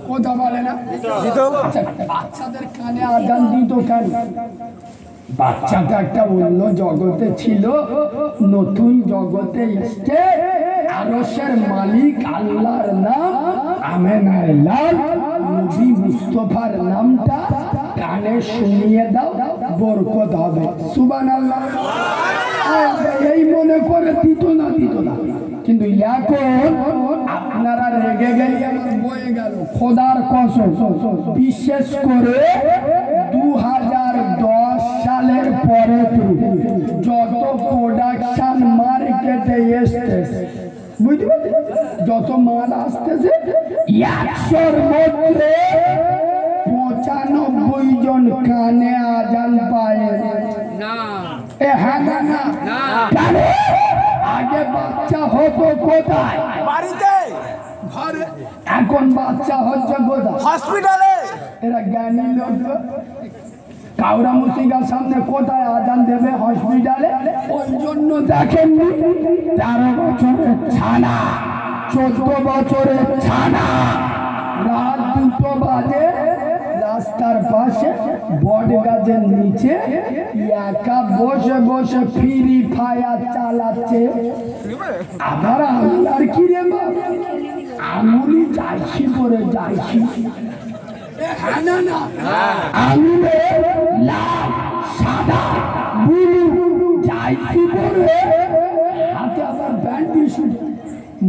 কথা বলে না? বাচ্চাদের কানে আজান দিত কেন? বাচ্চাটা একটা অন্য জগতে ছিল, নতুন জগতে এসছে। আরশের মালিক আল্লাহর নাম আমেনার লাল নবী মুস্তফার নামটা কানে শুনিয়ে দাও, বরকত হবে। সুবহানাল্লাহ। এই মনে করে দিত না। কিন্তু এখন আপনারা রেগে গেলে আমার বয়ে গেল। খোদার কসম, বিশেষ করে 2010 সালের পরে যত প্রোডাকশন মার্কেটে এসেছে, বুঝতে পারছেন, যত মাল আসতেছে 100-র মধ্যে 95 জন কানে আজান পায় না। হ্যাঁ না, আগে বাচ্চা হতো কোথায়? বাড়িতে, ঘরে। এখন বাচ্চা হচ্ছে কোথায়? হসপিটালে। এরা জ্ঞানী লোক। কাউরা মুসিকার সামনে কোথায় আজান দেবে? হসপিটালে। ওই জন্য দেখেননি 13 বছরের ছানা, 14 বছরের ছানা রাত 2টো বাজে রাস্তার পাশে বট গাছের নিচে একা বসে বসে ফ্রি ফায়ার চালাচ্ছে। আবার আল্লাহর কি রে মা, আঙুলি যাইছি করে যাইছি। আঙুলে লাল সাদা ব্লু যাইছি করে, হাতে আবার ব্যান্ডেজ,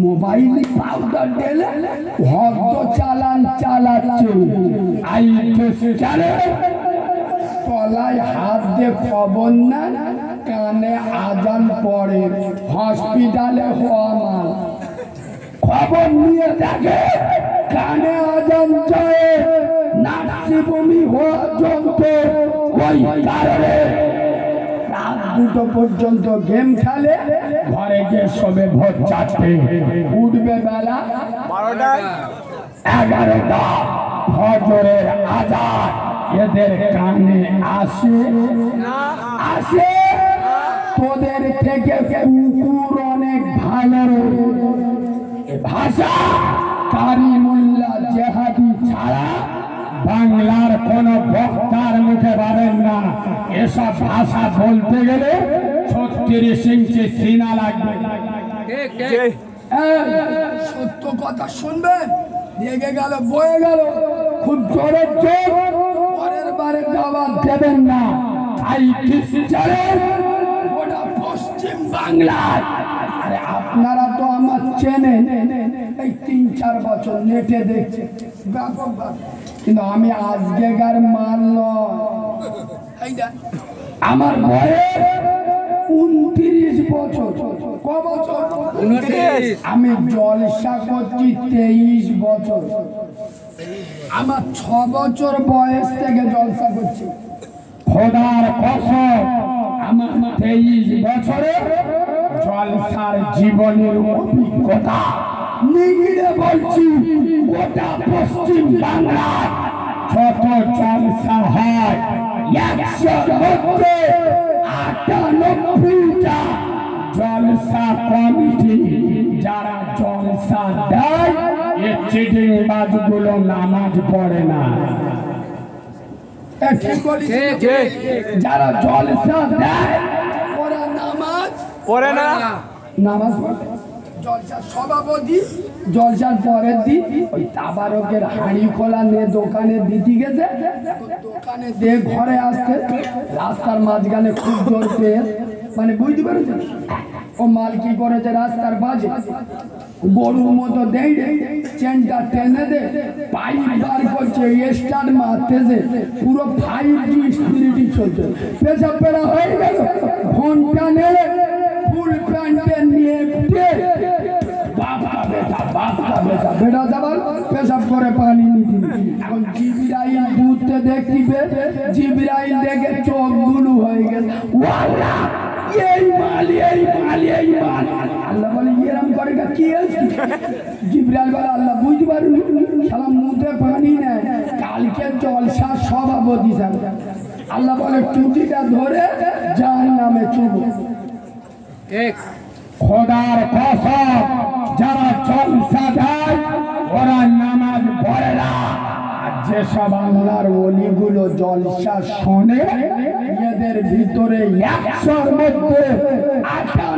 মোবাইলে পাউডার ঢেলে হদ্দ চালান চালাচ্ছে। তলায় হাত দিয়ে খবর নেন, কানে আজান পড়ে, হসপিটালে হওয়া মাল। খবর নিয়ে দেখে কানে আজান চায়, নার্সি বমি হওয়া যন্ত্র। ওই কারণে রাত 2টো পর্যন্ত গেম খেলে, ঘরে গিয়ে শোবে ভোর 4টে, উঠবে বেলা 11টা। ফজরের আজান এদের কানে আসে। তোদের থেকে কুকুর অনেক ভালো ভাষা। কারিমুল্লাহ জেহাদি ছাড়া বাংলার কোন বক্তার মুখে পাবেন না। এসব ভাষা বলতে গেলে 36 ইঞ্চি সিনা লাগবে। সত্য কথা শুনবেন, রেগে গেল, বয়ে গেল, খুব জোরে জোর, পরের বারে দাওয়াত দেবেন না। গোটা পশ্চিম বাংলায়, আরে আপনারা তো আমার চেনেন, এই 3-4 বছর নেটে দেখছে ব্যাপকভাবে, কিন্তু আমি আজকেকার মাল নয়। আমার বয়স 29 বছর। ক বছর? 29। আমি জলসা করছি 23 বছর। আমার 6 বছর বয়স থেকে জলসা করছি। খোদার কসম, আমার 23 বছরে জলসার জীবনের অভিজ্ঞতা নিগিয়ে বলছি। গোটা পশ্চিম বাংলায় যত জলসা হয় 100-র মধ্যে 98টা জলসা কমিটি যারা জলসা দেয়, এ চিটিং বাজগুলো নামাজ পড়ে না। যারা জলসা দেয় ওরা নামাজ পড়ে না। নামাজ পড়ে জলসার সভাপতি জলসার পরের দিন ওই তাবারকের হাঁড়ি খোলা নিয়ে দোকানে দিতে গেছে। দোকানে দিয়ে ঘরে আসতে রাস্তার মাঝখানে খুব জোর পেয়ে, মানে বুঝতে পেরেছেন, ও মাল কি করেছে, রাস্তার বাজে গরুর মতো দেই চেনটা টেনে দে, পাইপ বার করছে, স্টার্ট মারতেছে, পুরো 5G স্পিরিট চলছে। পেশাব পেরা হয়ে গেল, ঘন্টা নেড়ে ফুল প্যান্টে নিয়ে বেটা যাবার পেশাব করে পানি নিতে। এখন জিবরাইল দুধতে দেখবে, জিবরাইল দেখে চোখ গুলো হয়ে গেছে, এই মাল এই মাল এই মাল। আল্লাহ বলে এরম করে কি আছে? জিবরাইল বলে আল্লাহ বুঝতে পারিনি, সালাম মুখে পানি নেয়, কালকে জলসা সভাপতি সাহেব। আল্লাহ বলে টুটিটা ধরে জাহান্নামে চুবো। খোদার কসম, যারা জলসা দেয় ওরা নামাজ পড়ে না। যেসব আল্লাহর ওলিগুলো জলসা শোনে এদের ভিতরে 100-র মধ্যে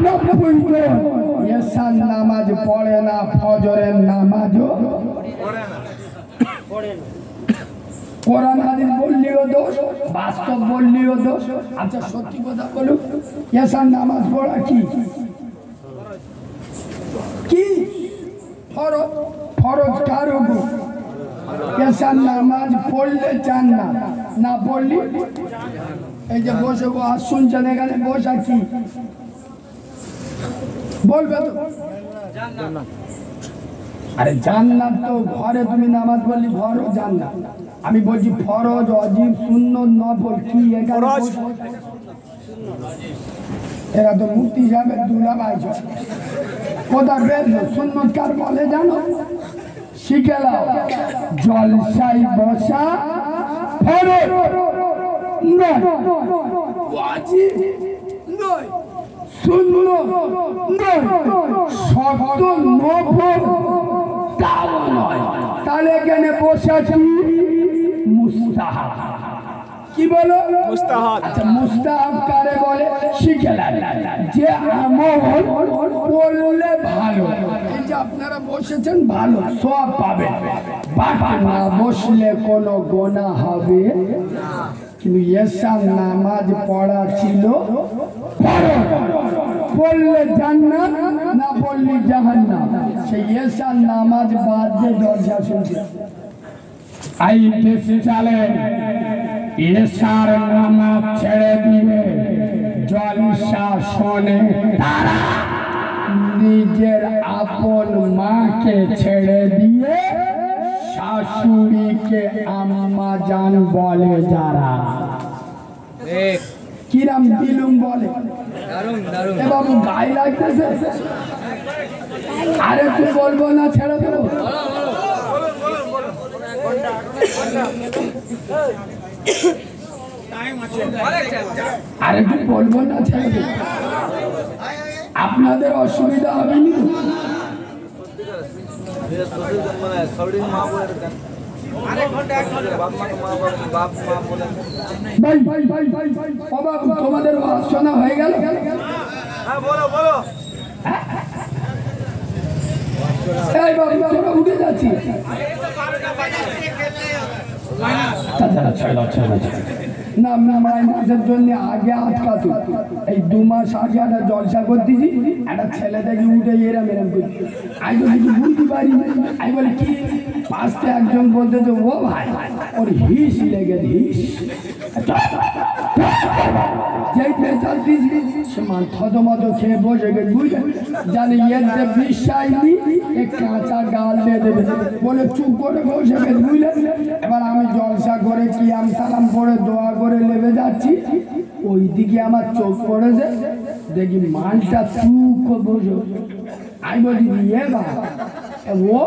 98 জন এশার নামাজ পড়ে না, ফজরের নামাজও পড়ে না। কোরআন হাদিস বললিও দোষ, বাস্তব বললিও দোষ। আচ্ছা সত্যি কথা বলুন, এশার নামাজ পড়া কি কি ফরজ? ফরজ কার উপর? এশার নামাজ পড়লে চান না, না পড়লি এই যে বসে আজ শুনছেন এখানে বসা কি বলবে তো? আরে জান্নাত তো ঘরে তুমি নামাজ পড়লি ঘরও জান্নাত। আমি বলছি ফরজ, ওয়াজিব, সুন্নত, নফল কি এখানে? এরা তো মুফতি সাহেবের দুলাভাই কোথায় বেরলো? সুন্নত কার বলে জানো? শিখে নাও। জলসায় বসা ফরজ নয়, ওয়াজিব নয়, সুন্নত নয়, শর্ত নফল তাও নয়। তাহলে এখানে বসা কি মুস্তাহাব? কি বলো? মুস্তাহাব। আচ্ছা মুস্তাহাব কারে বলে? শিখে যে আমল করলে ভালো। এই যে আপনারা বসেছেন ভালো সওয়াব পাবেন, বাট না বসলে কোনো গুনাহ হবে না। কিন্তু এশার নামাজ পড়া ছিল পড়লে জান্নাত, না পড়লে জাহান্নাম। সেই এশার নামাজ বাদ দিয়ে জলসা শুনছে। আই দেশ চালে এশার নামাজ ছেড়ে দিয়ে জলসা শোনে তারা নিজের আপন মাকে ছেড়ে দিয়ে শাশুড়িকে আম্মা জান বলে যারা। কিরাম দিলুম বলে এ বাবু গায়ে লাগতেছে। আরে তুই বলবো না ছেড়ে দেবো? আরে তুই বলবো না ছেড়ে দেবো? আপনাদের অসুবিধা হবে না? তোমাদের শোনা হয়ে গেল? উঠে যাচ্ছি না মাসের জন্য আগে আটকাতো। এই 2 মাস আগে একটা জলসা করতেছি, একটা ছেলে দেখি উঠে এরম এরম করছি। আমি তো কিছু বুঝতে পারি। আমি বলি কি? পাশে একজন বলতেছে ও ভাই ওর হিস লেগে হিস। যেই পেঁচাল দিয়েছি সে মান থতমত খেয়ে বসে গেছে, বুঝলেন? জানি এর যে বিশ্বাস নেই, এ কাঁচা গাল দিয়ে দেবে বলে চুপ করে বসে গেছে, বুঝলেন? এবার আমি জলসা করে কিয়াম সালাম পড়ে দোয়া করে লেবে যাচ্ছি, ওই দিকে আমার চোখ পড়েছে, দেখি মালটা চুপ বসে। আমি বলি ইয়ে বা ও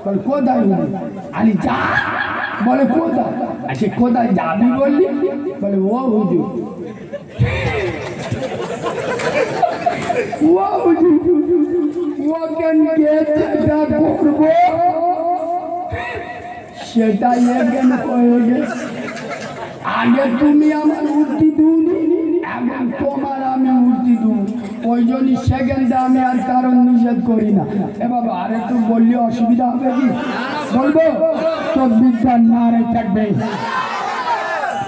বলে কোথায়? আলি যা বলে কোথায়? আচ্ছা কোথায় যাবি বললি? বলে ও হুজুর ও হুজুর যেটা করবো সেটাই এখানে হয়ে গেছে। আগে তুমি আমার উঠতি দুনি, এখন তোমার আমি উঠতি দু। ওই জন্যই সেকেন্ডে আমি আর কারণ নিষেধ করি না। এ বাবা আরে তো বললে অসুবিধা হবে কি? বলবো তো বিদ্যার নারে থাকবে।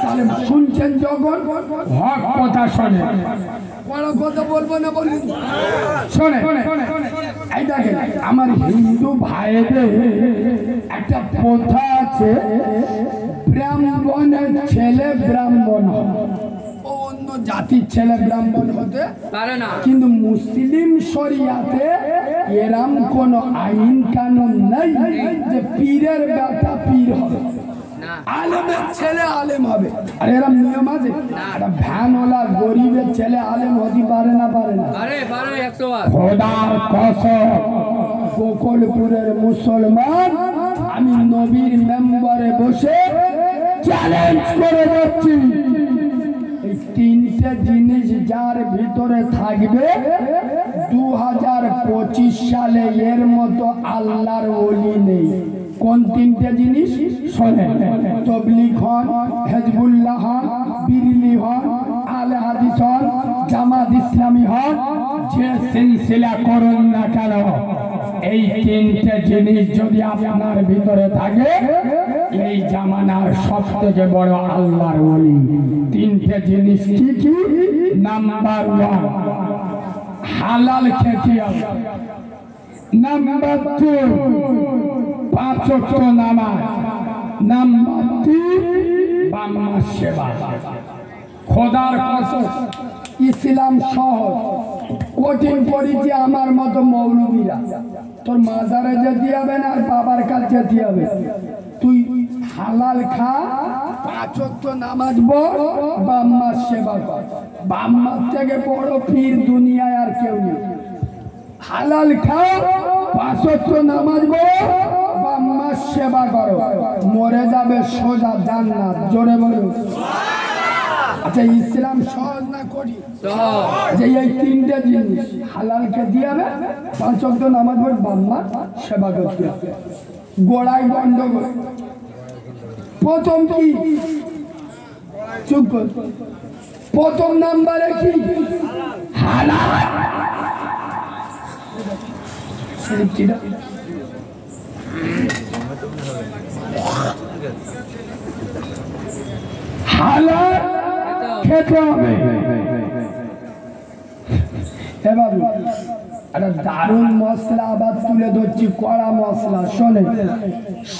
তাহলে শুনছেন যখন হক কথা শোনে, বড় কথা বলবো না বলি শোনে। এই দেখেন আমার হিন্দু ভাইদের একটা প্রথা আছে, ব্রাহ্মণের ছেলে ব্রাহ্মণ হয়, অন্য জাতির ছেলে ব্রাহ্মণ হতে পারে না। কিন্তু মুসলিম শরিয়াতে এরম কোন আইন কানুন নেই যে পীরের বেটা পীর হবে, আলেমের ছেলে আলেম হবে। আর এরম নিয়ম আছে? একটা ভ্যানওয়ালা গরিবের ছেলে আলেম হতে পারে না? পারে না? খোদার কসম গোকুলপুরের মুসলমান আমি নবীর মেম্বারে বসে চ্যালেঞ্জ করে যাচ্ছি, এই 3টে জিনিস যার ভিতরে থাকবে 2025 সালে এর মতো আল্লাহর ওলি নেই। কোন তিনটে জিনিস শোনেন, তবলিগ হন, হেজবুল্লাহ হন, বিরলি হন, আলে হাদিস হন, জামাত ইসলামী হন, যে সিলসিলা করুন না কেন, এই তিনটে জিনিস যদি আপনার ভিতরে থাকে, এই জামানার সব থেকে বড় আল্লাহর ওলি। তিনটে জিনিস কি কি? নাম্বার 1 হালাল খেতে হবে, নাম্বার 2 5 ওয়াক্ত নামাজ, নাম্বার 3 বাম্মা সেবা। খোদার কসম ইসলাম সহজ, কঠিন করেছে আমার মতো মৌলবীরা। তোর মাজারে যেতে হবে না, আর বাবার কাছে যেতে হবে। তুই হালাল খা, 5 ওয়াক্ত নামাজ পড়, বাম্মার সেবা কর। বাম্মার থেকে বড় পীর দুনিয়ায় আর কেউ নেই। হালাল খা, 5 ওয়াক্ত নামাজ পড়, বাম্মার সেবা করো, মরে যাবে সোজা জান্নাত। জোরে বলুন। আচ্ছা, ইসলাম সহজ না করি? যে এই তিনটে জিনিস হালালকে দিয়ে হবে, 5 ওয়াক্ত নামাজ পড়, বাম্মার সেবা করতে হবে। গোড়ায় গন্ডগোল। প্রথম কি? চুপ কর। প্রথম নাম্বারে কি? হালাল। হালাল খেতে হবে। এবার একটা দারুণ মশলা আবার তুলে ধরছি, কড়া মশলা। শোনে,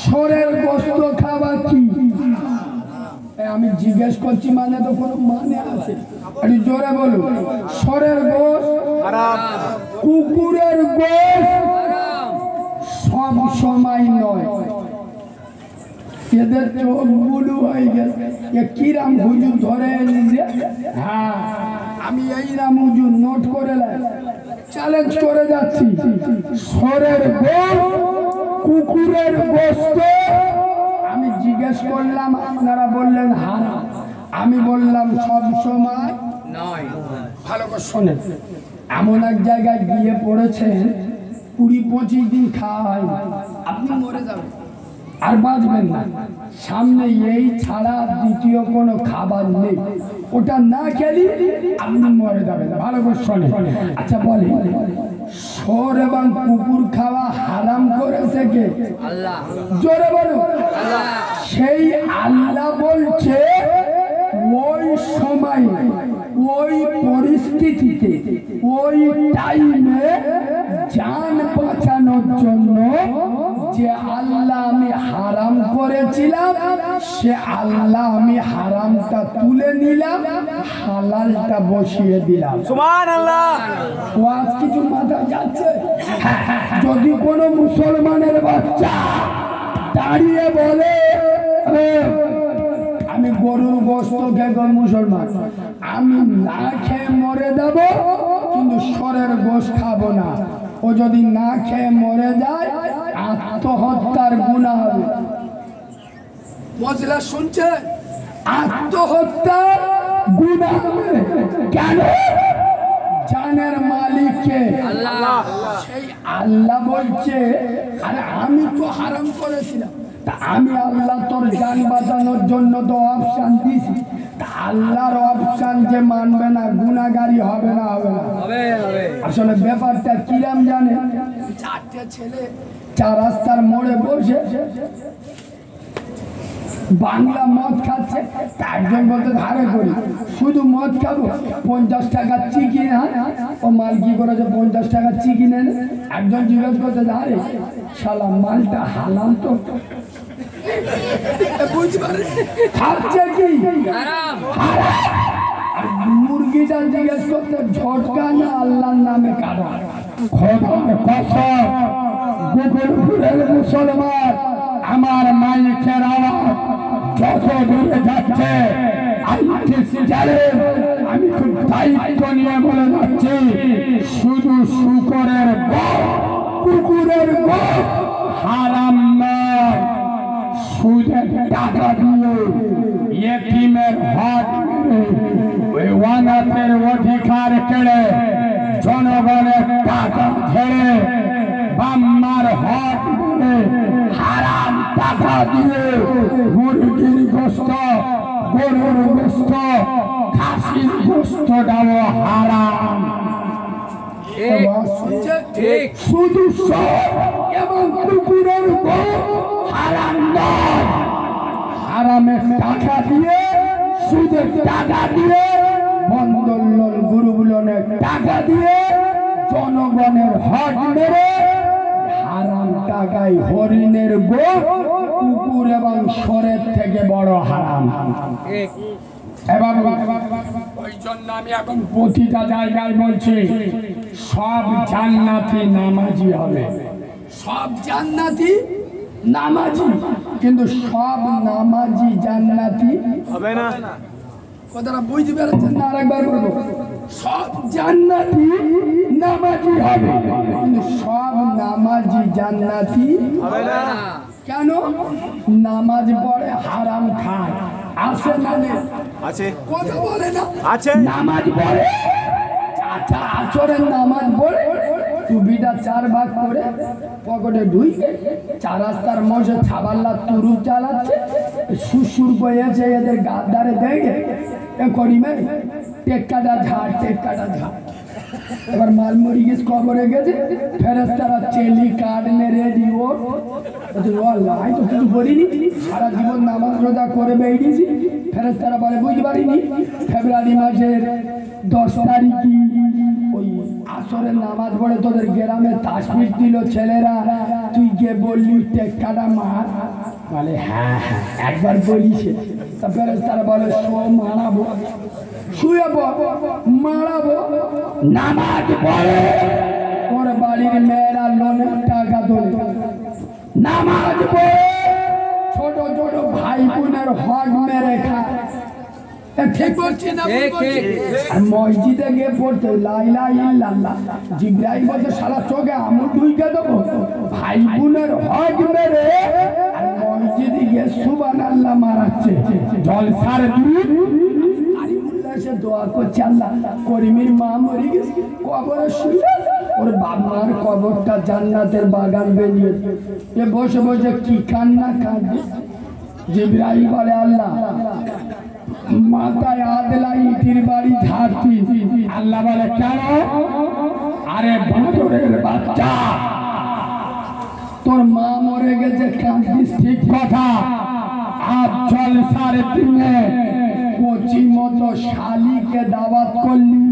সরের গোস্ত খাওয়া কি? আমি জিজ্ঞেস করছি, মানে তো কোনো মানে আছে? একটু জোরে বলুন। সরের গোস্ত হারাম, কুকুরের গোস্ত সব সময় নয়। এদের চোখ বুলু হয়ে গেছে। কিরাম হুজুর ধরে নিয়ে, হ্যাঁ আমি এইরাম হুজুর নোট করে চ্যালেঞ্জ করে যাচ্ছি। সরের গোস্ত, কুকুরের গোস্ত। আমি জিজ্ঞেস করলাম, আপনারা বললেন হারাম, আমি বললাম সব সময় নয়। ভালো করে শোনেন, এমন এক জায়গায় গিয়ে পড়েছেন 20-25 দিন খাওয়া হয় না, আপনি মরে যাবেন আর বাঁচবেন না। সামনে এই ছাড়া দ্বিতীয় কোনো খাবার নেই, ওটা না খেলি আপনি মরে যাবেন। ভালো করে শোনেন। আচ্ছা বলে, সর এবং কুকুর খাওয়া হারাম করেছে কে? আল্লাহ। জোরে বলো। সেই আল্লাহ বলছে ওই সময়, ওই পরিস্থিতিতে, ওই টাইমে জান বাঁচানোর জন্য যে আল্লাহ আমি হারাম করেছিলাম, সে আল্লাহ আমি হারামটা তুলে নিলাম, হালালটা বসিয়ে দিলাম। সুবহানাল্লাহ। ওয়াজ কিছু মাথা যাচ্ছে? যদি কোনো মুসলমানের বাচ্চা দাঁড়িয়ে বলে আমি গরুর গোশত খেয়ে মুসলমান, আমি না খেয়ে মরে যাব, কিন্তু সরের গোশত খাবো না, ও যদি না খেয়ে মরে যায় আত্মহত্যার গুনাহ হবে। মজলা শুনছে? আত্মহত্যার গুনাহ হবে। কেন? জানের মালিক কে? আল্লাহ। সেই আল্লাহ বলছে, আরে আমি তো হারাম করেছিলাম, তা আমি আল্লাহ তোর জান বাঁচানোর জন্য তো অপশান দিয়েছি। তা আল্লাহর অপশান যে মানবে না, গুনাহগারি হবে না? হবে না? আসলে ব্যাপারটা কিরাম জানে? 4টে ছেলে 4 রাস্তার মোড়ে বসে বাংলা মদ খাচ্ছে। একজন বলতে ধারে করি, শুধু মদ খাবো, 50 টাকা চিকি না। ও মাল কি করেছে? 50 টাকা চিকি নেন। একজন জিজ্ঞেস করতে, ধারে শালা মালটা হালাল তো? খাচ্ছে কি? মুরগিটা জিজ্ঞেস করতে, ঝটকা না আল্লাহর নামে কাটা? মুসলমান, আমার মাইকের আওয়াজ যত দূরে যাচ্ছে, আমি খুব দায়িত্ব নিয়ে বলে যাচ্ছি, শুধু শুকরের গোশত, কুকুরের গোশত হারাম নয়। সুদের টাকা দিয়ে ইয়েতিমের হক মেরে, ওই ওয়ানাতের অধিকার কেড়ে, জনগণের টাকা ছেড়ে, বাম্মার হক মেরে হারাম দিয়ে মুরগির গোস্ত, গরুর গোস্ত, খাসির গোস্তটাও হারাম। শুধু এবং কুকুরের হারাম নয়, হারামের টাকা দিয়ে, সুদের টাকা দিয়ে, বন্দোলন গুরুগুলনের টাকা দিয়ে জনগণের হক মেরে হারাম টাকায় হরিণের গোশ, কুকুর এবং শোরের থেকে বড় হারাম। ওই জন্য আমি এখন প্রতিটা জায়গায় বলছি, সব জান্নাতি নামাজি হবে, সব জান্নাতি নামাজি, কিন্তু সব নামাজি জান্নাতি হবে না। কথাটা বুঝতে পেরেছেন না? আরেকবার বলবো, সব জান্নাতি নামাজি হবে, কিন্তু সব নামাজি জান্নাতি হবে না। কেন? নামাজ পড়ে হারাম খায়, আছে মানে আছে, কথা বলে না আছে, নামাজ পড়ে আচরের নামাজ পড়ে টুপিটা 4 ভাগ করে পকেটে ঢুকে 4 রাস্তার মধ্যে ছাবাল্লা তুরু চালাচ্ছে, সুসুর করেছে এদের গাদ্দারে দেখে এ করিমে টেক্কাটা ঝাড়, টেক্কাটা ঝাড়। এবার মাল মরি গেছে, কবরে গেছে, ফেরেস্তারা চেলি কার্ড নে রেডি, ওর আল্লাহ তো কিছু করিনি, সারা জীবন নামাজ রোজা করে বেরিয়েছি। ফেরেস্তারা বলে বুঝতে পারিনি, ফেব্রুয়ারি মাসের 10 তারিখই ওই আসরের নামাজ পড়ে তোদের গ্রামে তাসবিহ দিল ছেলেরা, তুই গিয়ে বললি টেক্কাটা মার, বলে হ্যাঁ হ্যাঁ একবার বলিস। তা ফেরেস্তারা বলে শো মারাবো, শুয়ে মারাবো, নামাজ পড়ে ওর বাড়ির মেয়েরা লোনের টাকা তোলে, নামাজ পড়ে ছোট ছোট ভাই বোনের হক মেরে খায়। ঠিক বলছি না? মসজিদে গিয়ে পড়তে লা ইলাহা ইল্লাল্লাহ, জিবরাইল বলতে সারা চোখে আমুল ঢুকে দেবো, ভাই বোনের হক মেরে আর মসজিদে গিয়ে সুবহানাল্লাহ মারাচ্ছে। জলসার দিন এসে দোয়া করছে, আল্লাহ করিমের মা মরে গেছে, কবরে শুয়ে ওর বাবার কবরটা জান্নাতের বাগান বেরিয়ে, এ বসে বসে কি কান্না কাঁদে। জিবরাইল বলে আল্লাহ মাথায় আদলা ইটির বাড়ি ঝাড়তি। আল্লাহ বলে কেন? আরে বাঁদরের বাচ্চা, তোর মা মরে গেছে কাঁদিস, ঠিক কথা, আর জলসার দিনে কচি মতো শালিকে দাওয়াত করলি,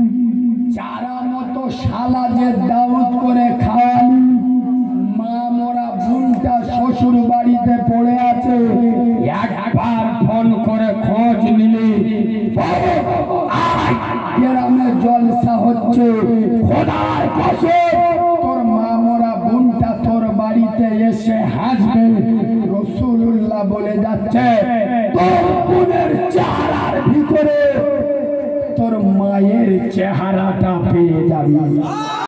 চারা মতো শালা যে দাওয়াত করে খাওয়ালি, মা মরা বোনটা শ্বশুর বাড়িতে পড়ে আছে, একবার ফোন করে খোঁজ নিলি, গ্রামে জলসা হচ্ছে, খোদার কসম তোর মা মরা বোনটা তোর বাড়িতে এসে হাসবে। রাসূলুল্লাহ বলে যাচ্ছে তোর বোনের চেহারার ভিতরে তোর মায়ের চেহারাটা পেয়ে যাবি।